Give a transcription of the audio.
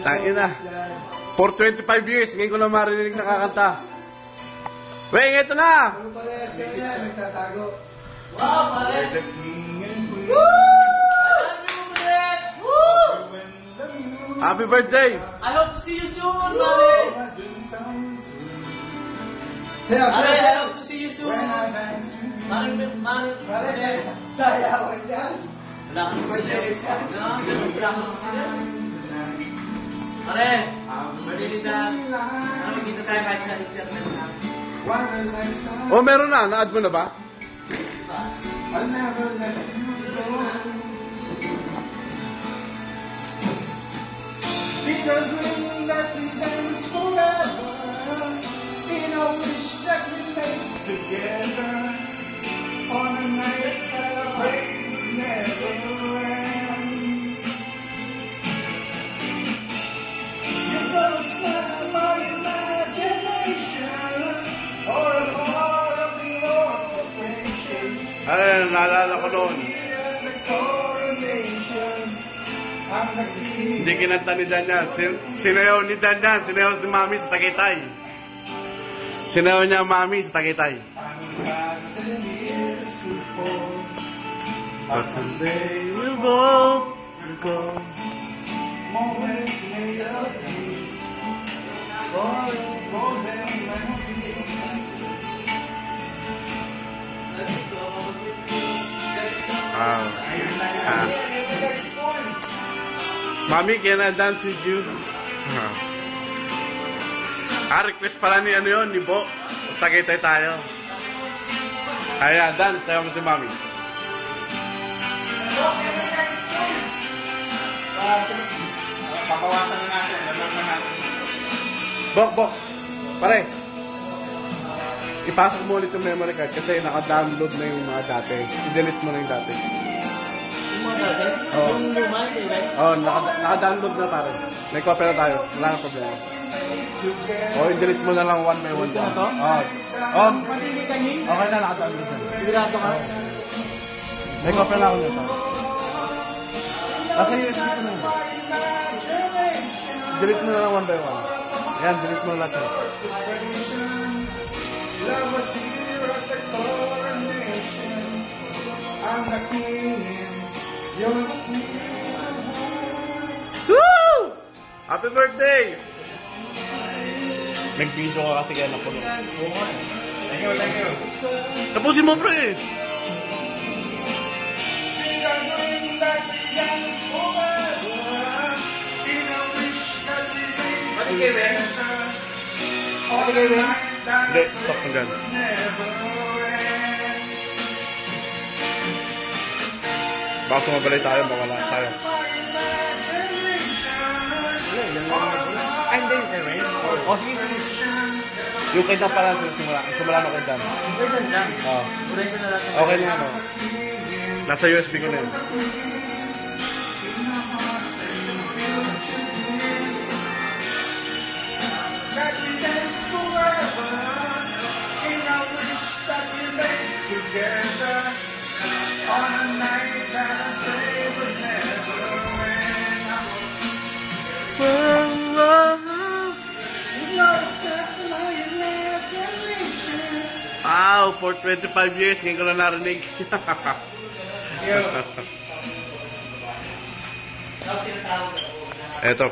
Tangin na. For 25 years, ngayon ko na marinig nakakanta. Weng, ito na! Ano pala yan? Nagtatago. Wow, pare! Happy birthday! I hope to see you soon, pare! Pare, I hope to see you soon! Pare, Sayawan yan. wala ka naman siya. Wala ka naman siya. Pare, birthday ni Dad. Nakikita tayo kahit sa internet. Oh, meron na. Na-add mo na ba? I'll never let you go. Because we let me dance forever in a wish that we make together on a night that I pray will never end. You know it's not my imagination or a part of the orchestration. Ay, naalala ko noon. The coronation. I'm the king. Hindi kinanta ni Dan yan. Sinayaw ni Dan yan. Sinayaw ni Mami sa Tagaytay. Sinayaw niya Mami sa Tagaytay. But someday we'll both go. Moments made of peace. For golden memories. Mami, can I dance with you? Request pala ni ano yun, ni Bo. Sa Tagaytay tayo. Ayan, dance. Tayo mo si Mami. Papawasan na natin. Lalak na natin. Bok. Pare. Ipasok mo ulit yung memory card kasi naka-download na yung mga dati. I-delete mo na yung dati. Yung mga dati? Oo. Yung luma, right? Oo, naka-download na pare. May copy na tayo. Wala na problema. I-delete mo na lang one by one. Ito na to? Oo. Pati kanin? Okay na, naka-download na. Sigurado ka? May copy na ako nito. Nasa USB ko na yun. Delete mo na lang one by one. Ayan, delete mo na lahat. Love was here at the coronation. I'm the king and you're the queen. Woo! Happy birthday! Nag-video ka kasi kaya napuno. Thank you. Tapusin mo, pre! Pati kay Ben? Hindi, stop mo dyan. Baka sumabalay tayo, mawala tayo. Ay, hindi. O, sige. Yung kay Dan pala, simula mo kay Dan. Pwede lang. Oo. Buray ko na lang. Okay na ano. Nasa USB ko na yun. That we dance forever in a wish that we make together on a night that I pray would never end. You know it's not my imagination. Wow, for 25 years, ngayon ko na narinig. Eto.